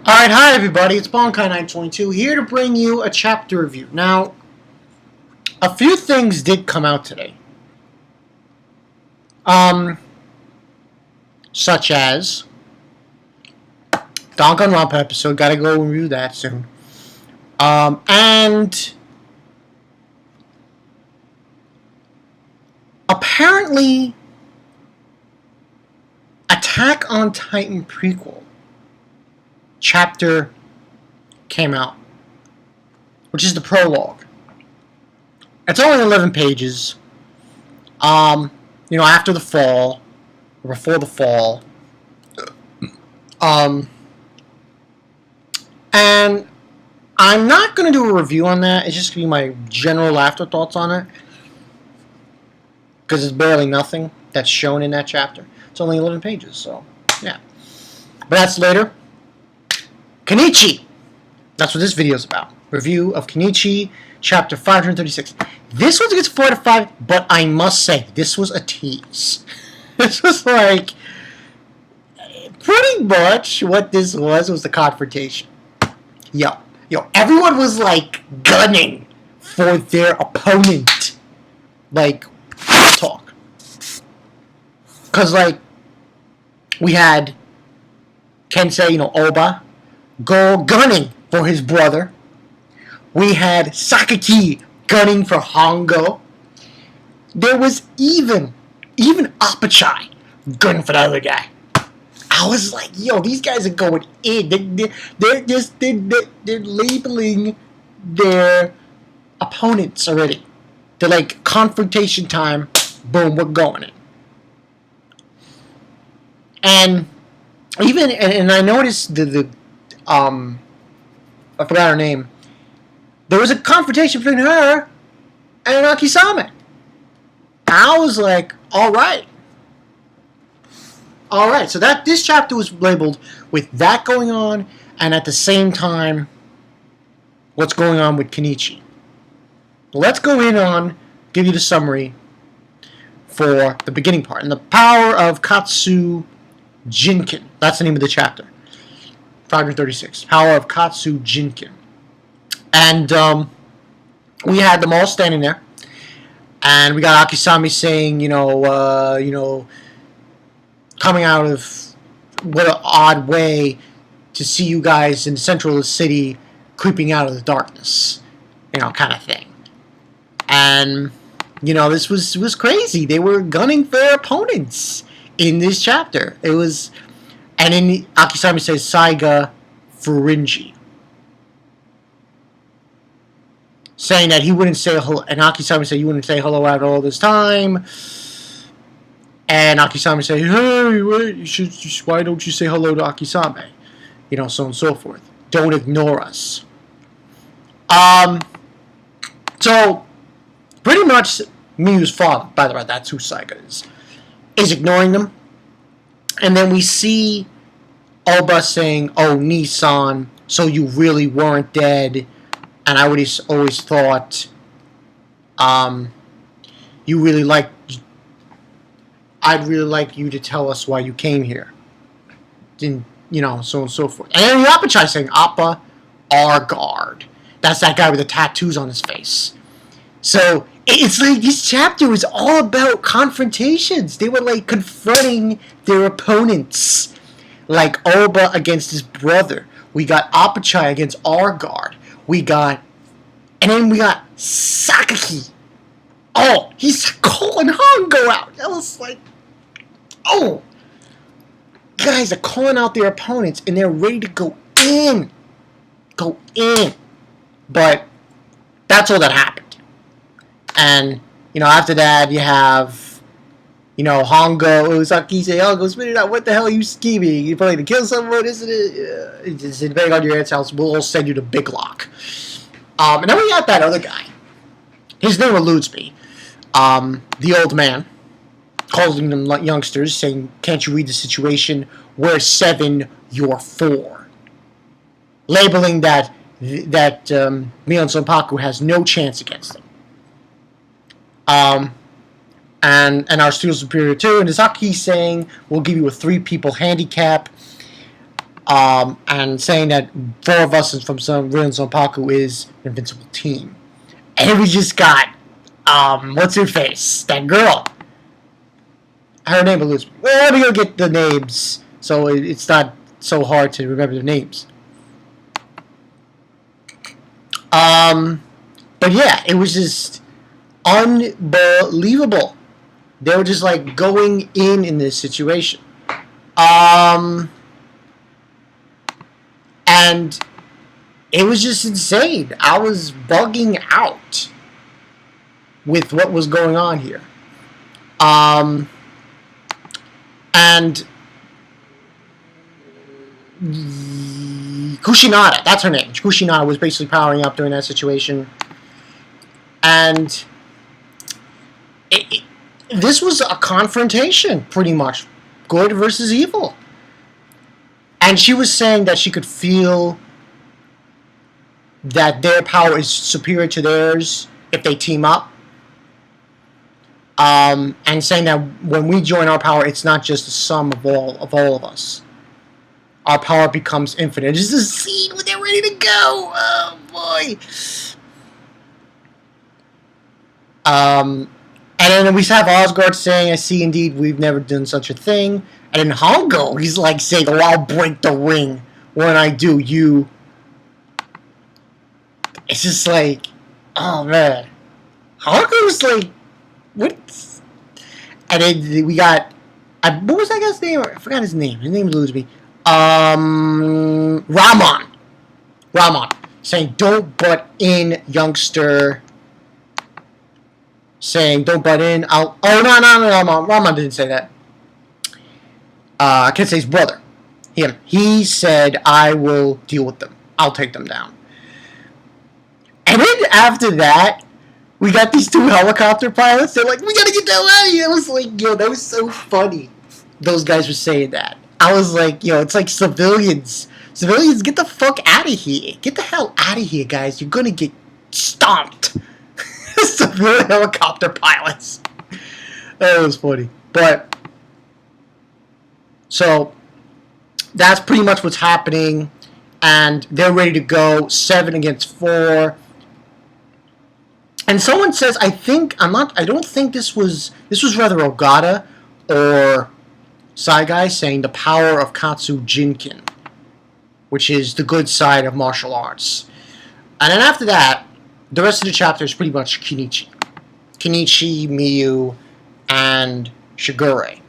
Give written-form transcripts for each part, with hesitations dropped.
Alright, hi everybody, it's Bonkai922 here to bring you a chapter review. Now, a few things did come out today. Such as Danganronpa episode, gotta go review that soon. And apparently Attack on Titan prequel chapter came out, which is the prologue. It's only 11 pages. After the fall, or before the fall. And I'm not going to do a review on that. It's just going to be my general afterthoughts on it. Because it's barely nothing that's shown in that chapter. It's only 11 pages, so, yeah. But that's later. Kenichi! That's what this video is about. Review of Kenichi, chapter 536. This one gets 4 out of 5, but I must say, this was a tease. This was like, pretty much what this was the confrontation. Yo, everyone was like gunning for their opponent. Like, talk. Because, like, we had Kensei, Oba, go gunning for his brother. We had Sakaki gunning for Hongo. There was even Apachai gunning for the other guy. I was like, yo, these guys are going in. They're labeling their opponents already. They're like, confrontation time. Boom, we're going in. And even, and I noticed I forgot her name. There was a confrontation between her and Akisame. I was like, alright. Alright, so this chapter was labeled with that going on, and at the same time, what's going on with Kenichi. Let's go in on, give you the summary for the beginning part. And the power of Katsu Jinkin. That's the name of the chapter. 536. Power of Katsu Jinkin. And we had them all standing there. And we got Akisame saying, coming out of what an odd way to see you guys in the central of the city creeping out of the darkness. Kind of thing. And, this was crazy. They were gunning for their opponents in this chapter. It was, and then Akisame says, Saiga Furinji. Saying that he wouldn't say hello, and Akisame said you wouldn't say hello after all this time. And Akisame said, hey, wait, why don't you say hello to Akisame? So on and so forth. Don't ignore us. So, pretty much, Miyu's father, by the way, that's who Saiga is ignoring them. And then we see Oba saying, oh, Nissan, so you really weren't dead. And I always thought, you really I'd really like you to tell us why you came here. And, so on and so forth. And then Yapachai saying, Appa, our guard. That's that guy with the tattoos on his face. So, it's like this chapter was all about confrontations. They were like confronting their opponents. Like Oba against his brother. We got Apachai against our guard. And then we got Sakaki. Oh, he's calling Hongo out. I was like, oh. Guys are calling out their opponents and they're ready to go in. Go in. But that's all that happened. And, after that you have, Hongo, Usaki say, oh, go spit it out. What the hell are you scheming? You planning to kill someone, isn't it? Depending on your aunt's house, we'll all send you to Big Lock. And then we got that other guy. His name eludes me. The old man. Calling them youngsters, saying, can't you read the situation? We're 7, you're 4. Labeling that Mion Sonpaku has no chance against them. And our student superior too. And Izaki saying, we'll give you a 3-people handicap. and saying that 4 of us from some Real Sonpaku is an invincible team. And we just got, what's her face? That girl. Her name eludes me. Well, let me go get the names so it's not so hard to remember their names. But yeah, it was just unbelievable. They were just like going in this situation. And it was just insane. I was bugging out with what was going on here. And Kushinada, that's her name. Kushinada was basically powering up during that situation. And this was a confrontation, pretty much. Good versus evil. And she was saying that she could feel that their power is superior to theirs if they team up. And saying that when we join our power, it's not just the sum of all of us. Our power becomes infinite. There's a scene where they're ready to go. Oh boy. And then we have Asgard saying, "I see indeed we've never done such a thing." And then Hongo, he's like saying, "Oh, I'll break the ring when I do. You." It's just like, oh man, Hongo's like, what? And then we got, what was that guy's name? I forgot his name. His name eludes me. Ramon saying, "Don't butt in, youngster." Saying, "Don't butt in." No, Ramon didn't say that. I can't say his brother. Him. He said, "I will deal with them. I'll take them down." And then after that, we got these 2 helicopter pilots. They're like, "We gotta get down out of here." I was like, yo, that was so funny. Those guys were saying that. I was like, yo, it's like civilians. Civilians, get the fuck out of here. Get the hell out of here, guys. You're gonna get stomped. Civilian helicopter pilots. That was funny. But, so, that's pretty much what's happening. And they're ready to go. 7 against 4. And someone says, I don't think this was rather Ogata or Saigai saying the power of Katsu Jinkin, which is the good side of martial arts. And then after that, the rest of the chapter is pretty much Kenichi, Miyu, and Shigure.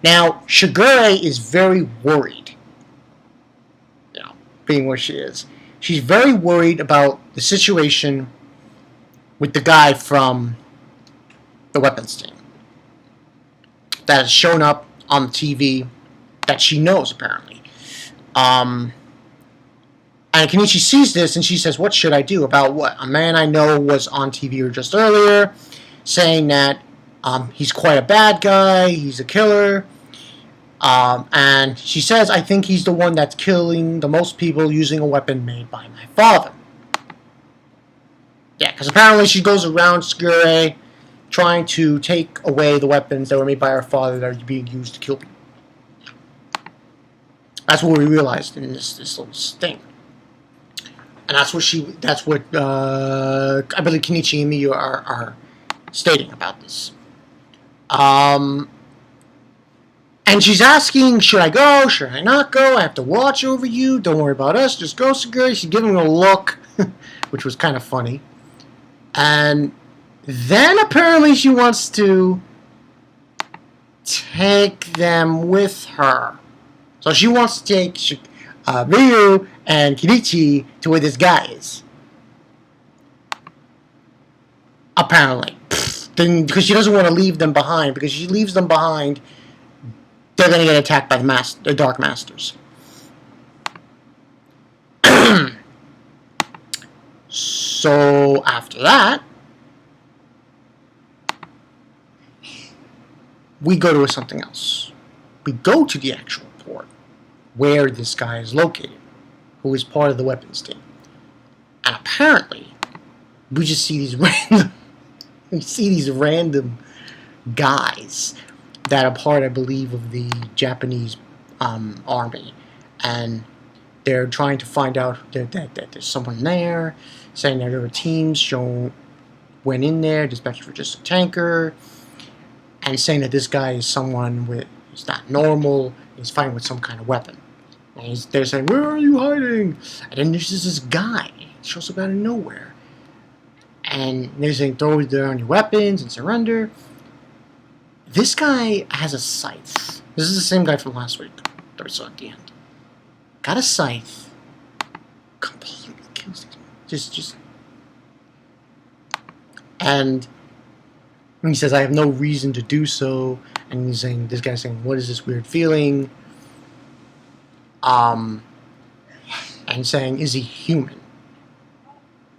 Now, Shigure is very worried, being where she is. She's very worried about the situation with the guy from the weapons team that has shown up on the TV that she knows, apparently. And Kenichi sees this and she says, "What should I do?" About what? A man I know was on TV just earlier saying that he's quite a bad guy, he's a killer. And she says, "I think he's the one that's killing the most people using a weapon made by my father." Yeah, because apparently she goes around Shigure trying to take away the weapons that were made by her father that are being used to kill people. That's what we realized in this little thing. And that's what I believe Kenichi and Miyu are stating about this. And she's asking, should I go? Should I not go? I have to watch over you. Don't worry about us. Just go, Shigure. She's giving him a look, which was kind of funny. And then apparently she wants to take them with her. So she wants to take Miyu and Kenichi to where this guy is. Apparently. Because she doesn't want to leave them behind. Because if she leaves them behind, they're going to get attacked by the Dark Masters. So after that, we go to something else. We go to the actual port where this guy is located, who is part of the weapons team. And apparently, we just see these random guys that are part, I believe, of the Japanese army. and they're trying to find out that there's someone there, saying that there were teams went in there, dispatched for just a tanker, and saying that this guy is someone he's not normal, he's fighting with some kind of weapon. And they're saying, where are you hiding? And then there's just this guy, he shows up out of nowhere. And they're saying, throw down your weapons and surrender. This guy has a scythe. This is the same guy from last week that we saw at the end. Got a scythe. Completely kills these men. Just. And he says, I have no reason to do so. And he's saying, this guy's saying, what is this weird feeling? And saying, is he human?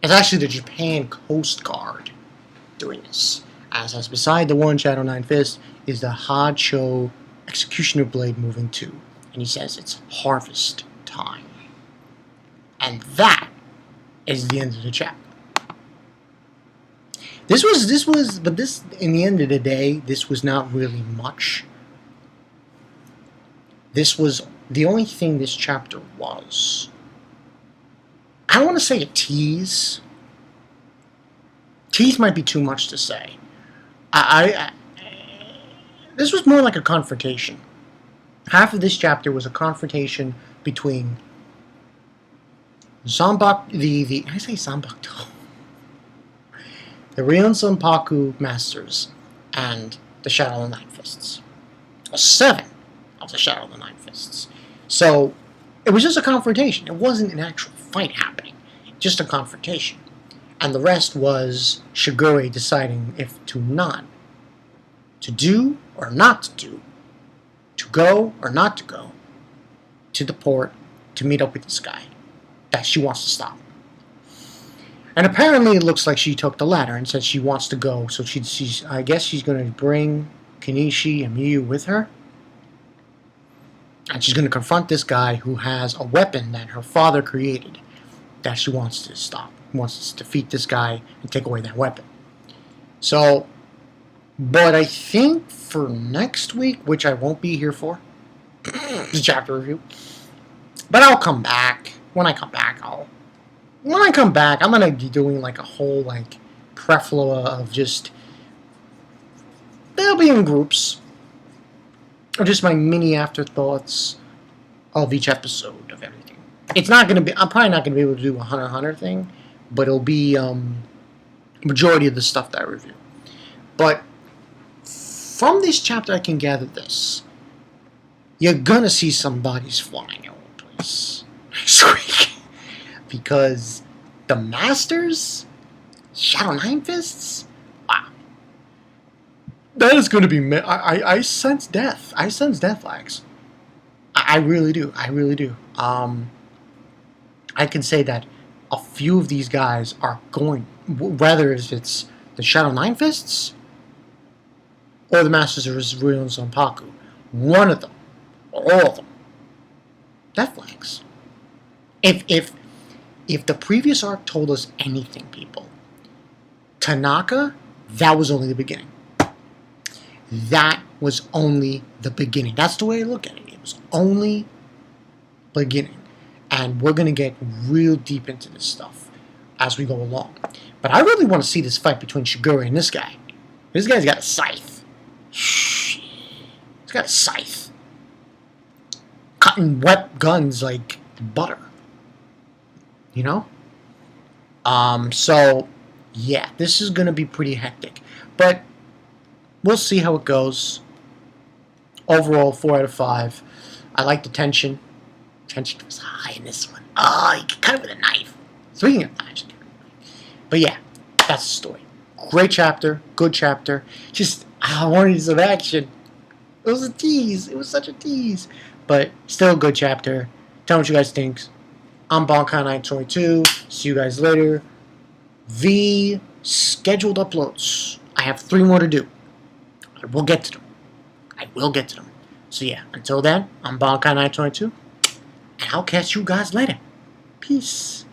It's actually the Japan Coast Guard doing this. As beside the one Shadow Nine Fist is the ahhhhghhhh Executioner Blade moving 2. And he says it's harvest time. And that is the end of the chapter. This in the end of the day, this was not really much. This was the only thing this chapter was. I don't want to say a tease. Tease might be too much to say. This was more like a confrontation. Half of this chapter was a confrontation between I say Zanbakuto. The Rion Sanpaku Masters and the Shadow of the Nine Fists. 7 of the Shadow of the Nine Fists. So, it was just a confrontation. It wasn't an actual fight happening. Just a confrontation. And the rest was Shigure deciding if to do or not to do, to go or not to go to the port to meet up with this guy that she wants to stop. And apparently it looks like she took the latter and said she wants to go, so I guess she's going to bring Kenichi and Miyu with her. And she's going to confront this guy who has a weapon that her father created that she wants to stop. Wants to defeat this guy and take away that weapon. So, but I think for next week, which I won't be here for, the chapter review, but I'll come back. When I come back, I'm going to be doing like a whole like preflua of just, they'll be in groups, or just my mini afterthoughts of each episode of everything. It's not going to be, I'm probably not going to be able to do a Hunter x Hunter thing, but it'll be majority of the stuff that I review. But from this chapter I can gather this. You're going to see some bodies flying all over the place next week. Because the Masters, Shadow Nine Fists, wow. That is going to be, I sense death. I sense death flags. I really do. I really do. I can say that a few of these guys are going, whether it's the Shadow Nine Fists or the Masters of Rion Zanpaku, one of them, or all of them, death flags. If the previous arc told us anything, people, Tanaka, that was only the beginning. That was only the beginning. That's the way I look at it. It was only beginning. And we're going to get real deep into this stuff as we go along. But I really want to see this fight between Shigure and this guy. This guy's got a scythe. He's got a scythe. Cutting wet guns like butter. You know? So, yeah, this is going to be pretty hectic. But we'll see how it goes. Overall, 4 out of 5. I like the tension. Tension was high in this one. Oh, you can cut it with a knife. Speaking of knives. But yeah, that's the story. Great chapter. Good chapter. Just, I wanted some action. It was a tease. It was such a tease. But still a good chapter. Tell me what you guys think. I'm Bonkai922. See you guys later. The scheduled uploads. I have 3 more to do. I will get to them. I will get to them. So yeah, until then, I'm Bonkai922. And I'll catch you guys later. Peace.